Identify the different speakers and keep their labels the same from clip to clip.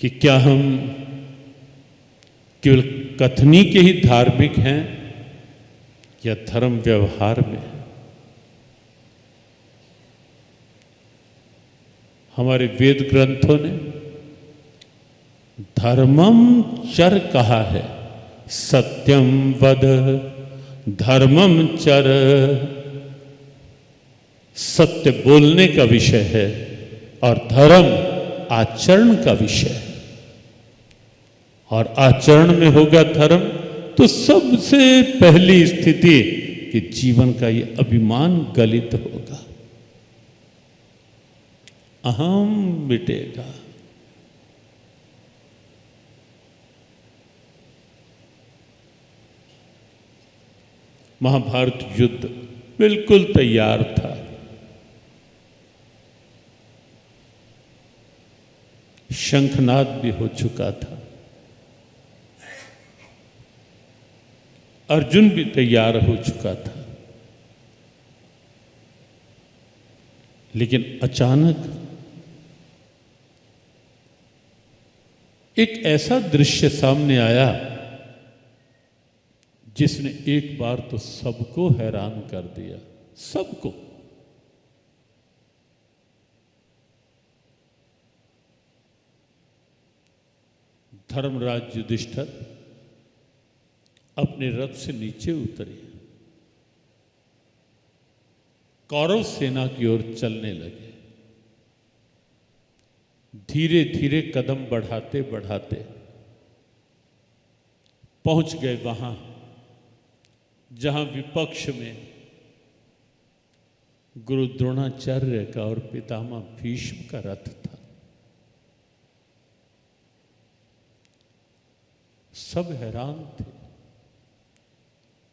Speaker 1: कि क्या हम केवल कथनी के ही धार्मिक हैं या धर्म व्यवहार में है। हमारे वेद ग्रंथों ने धर्मम चर कहा है, सत्यम वद धर्मम चर। सत्य बोलने का विषय है और धर्म आचरण का विषय है। और आचरण में होगा धर्म तो सबसे पहली स्थिति कि जीवन का ये अभिमान गलित होगा, अहम मिटेगा। महाभारत युद्ध बिल्कुल तैयार था। शंखनाद भी हो चुका था, अर्जुन भी तैयार हो चुका था। लेकिन अचानक एक ऐसा दृश्य सामने आया जिसने एक बार तो सबको हैरान कर दिया, सबको। धर्मराज युधिष्ठिर अपने रथ से नीचे उतरे, कौरव सेना की ओर चलने लगे। धीरे धीरे कदम बढ़ाते बढ़ाते पहुंच गए वहां जहां विपक्ष में गुरु द्रोणाचार्य का और पितामह भीष्म का रथ था। सब हैरान थे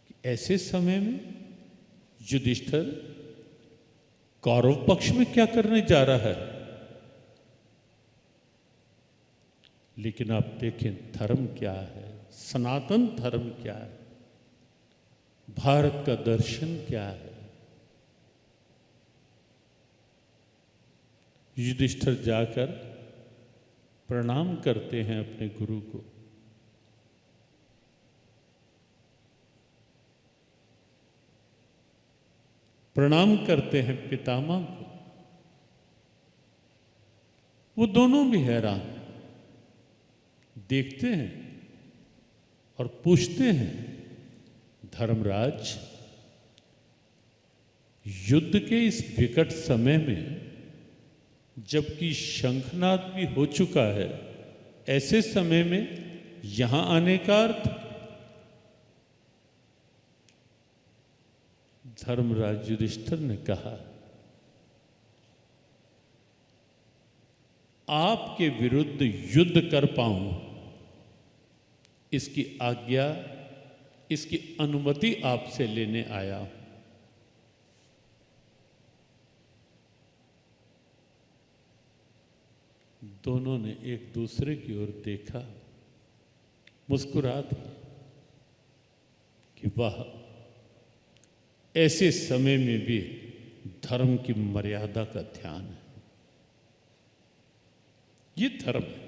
Speaker 1: कि ऐसे समय में युधिष्ठिर कौरव पक्ष में क्या करने जा रहा है। लेकिन आप देखें धर्म क्या है, सनातन धर्म क्या है, भारत का दर्शन क्या है। युधिष्ठिर जाकर प्रणाम करते हैं अपने गुरु को। प्रणाम करते हैं पितामह को। वो दोनों भी हैरान देखते हैं और पूछते हैं, धर्मराज, युद्ध के इस विकट समय में जबकि शंखनाद भी हो चुका है, ऐसे समय में यहां आने का अर्थ? धर्मराज युधिष्ठिर ने कहा, आपके विरुद्ध युद्ध कर पाऊं इसकी आज्ञा, इसकी अनुमति आपसे लेने आया हूं। दोनों ने एक दूसरे की ओर देखा, मुस्कुरा दिए कि वाह, ऐसे समय में भी धर्म की मर्यादा का ध्यान है। ये धर्म है।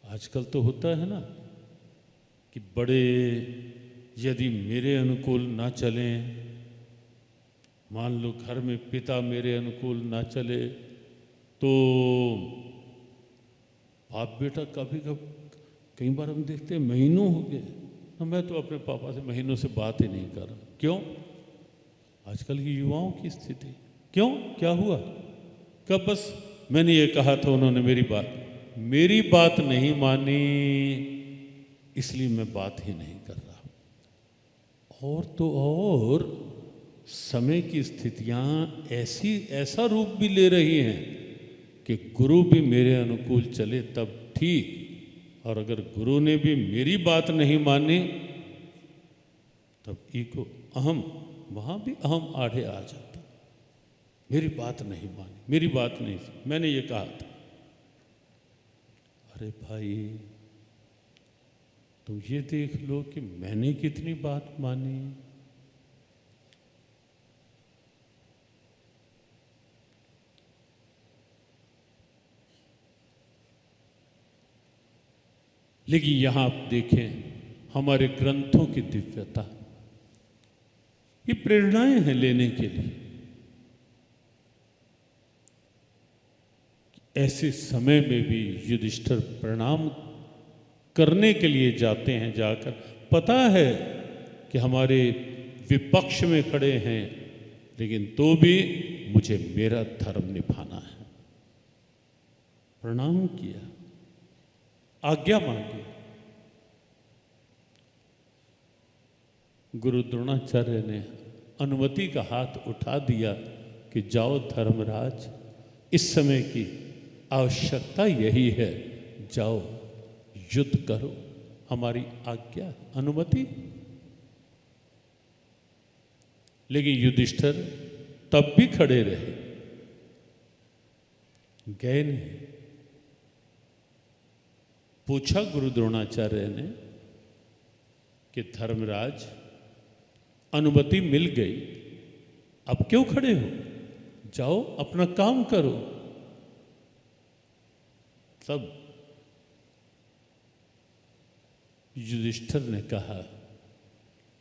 Speaker 1: आजकल तो होता है ना कि बड़े यदि मेरे अनुकूल ना चलें, मान लो घर में पिता मेरे अनुकूल ना चले तो बाप बेटा कई बार हम देखते हैं महीनों हो गए, मैं तो अपने पापा से महीनों से बात ही नहीं कर रहा। क्यों? आजकल की युवाओं की स्थिति। क्यों? क्या हुआ? कब? बस मैंने ये कहा था, उन्होंने मेरी बात नहीं मानी, इसलिए मैं बात ही नहीं कर रहा। और तो और समय की स्थितियां ऐसा रूप भी ले रही हैं कि गुरु भी मेरे अनुकूल चले तब ठीक, और अगर गुरु ने भी मेरी बात नहीं मानी तब ईगो, अहम, वहां भी अहम आड़े आ जाता। मेरी बात नहीं मानी, मेरी बात नहीं, मैंने ये कहा था। अरे भाई, तुम ये देख लो कि मैंने कितनी बात मानी। लेकिन यहां आप देखें हमारे ग्रंथों की दिव्यता, ये प्रेरणाएं हैं लेने के लिए। ऐसे समय में भी युधिष्ठिर प्रणाम करने के लिए जाते हैं, जाकर पता है कि हमारे विपक्ष में खड़े हैं, लेकिन तो भी मुझे मेरा धर्म निभाना है। प्रणाम किया, आज्ञा मांगी। गुरु द्रोणाचार्य ने अनुमति का हाथ उठा दिया कि जाओ धर्मराज, इस समय की आवश्यकता यही है, जाओ युद्ध करो, हमारी आज्ञा, अनुमति। लेकिन युधिष्ठिर तब भी खड़े रहे, गए नहीं। पूछा गुरु द्रोणाचार्य ने कि धर्मराज, अनुमति मिल गई, अब क्यों खड़े हो, जाओ अपना काम करो। तब युधिष्ठिर ने कहा,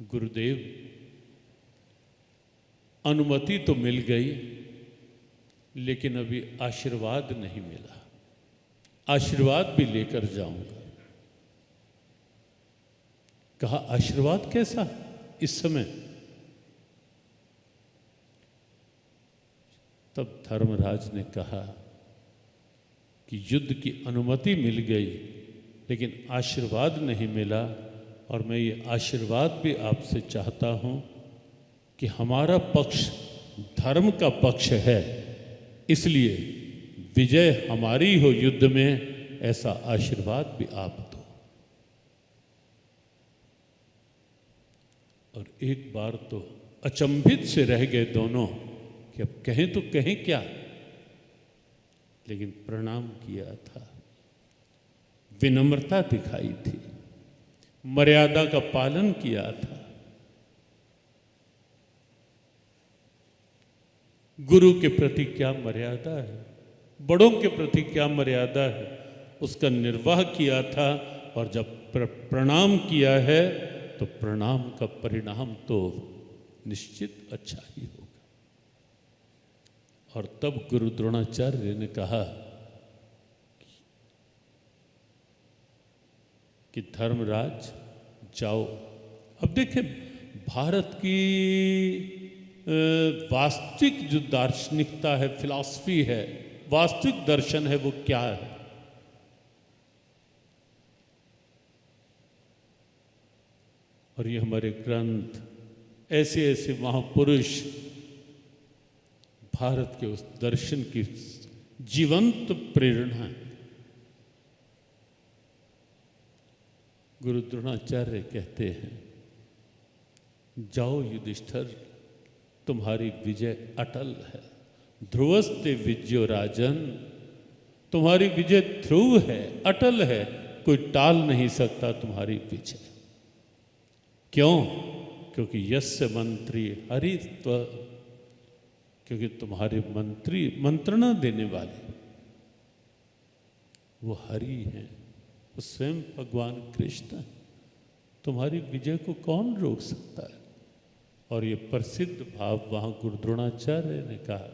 Speaker 1: गुरुदेव अनुमति तो मिल गई, लेकिन अभी आशीर्वाद नहीं मिला, आशीर्वाद भी लेकर जाऊंगा। कहा, आशीर्वाद कैसा इस समय? तब धर्मराज ने कहा कि युद्ध की अनुमति मिल गई, लेकिन आशीर्वाद नहीं मिला, और मैं ये आशीर्वाद भी आपसे चाहता हूं कि हमारा पक्ष धर्म का पक्ष है, इसलिए विजय हमारी हो युद्ध में, ऐसा आशीर्वाद भी आप दो। और एक बार तो अचंभित से रह गए दोनों कि अब कहें तो कहें क्या, लेकिन प्रणाम किया था, विनम्रता दिखाई थी, मर्यादा का पालन किया था। गुरु के प्रति क्या मर्यादा है, बड़ों के प्रति क्या मर्यादा है, उसका निर्वाह किया था। और जब प्रणाम किया है तो प्रणाम का परिणाम तो निश्चित अच्छा ही होगा। और तब गुरु द्रोणाचार्य ने कहा कि धर्मराज जाओ। अब देखें, भारत की वास्तविक जो दार्शनिकता है, फिलॉसफी है, वास्तविक दर्शन है, वो क्या है? और ये हमारे ग्रंथ, ऐसे ऐसे महापुरुष भारत के उस दर्शन की जीवंत प्रेरणा है। गुरु द्रोणाचार्य कहते हैं, जाओ युधिष्ठिर, तुम्हारी विजय अटल है। ध्रुवस्ते विजयो राजन, तुम्हारी विजय ध्रुव है, अटल है, कोई टाल नहीं सकता तुम्हारी विजय। क्यों? क्योंकि यस्य मंत्री हरित्व, क्योंकि तुम्हारे मंत्री, मंत्रणा देने वाले वो हरि हैं, वो स्वयं भगवान कृष्ण है। तुम्हारी विजय को कौन रोक सकता है? और ये प्रसिद्ध भाव वहाँ गुरु द्रोणाचार्य ने कहा,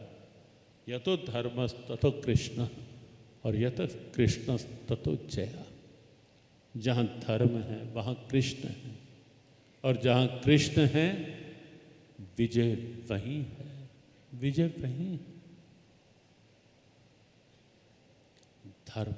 Speaker 1: यतो धर्मस् ततो कृष्ण और यत कृष्ण ततो जया। जहाँ धर्म है वहाँ कृष्ण है, और जहाँ कृष्ण है विजय वहीं है, विजय वहीं। धर्म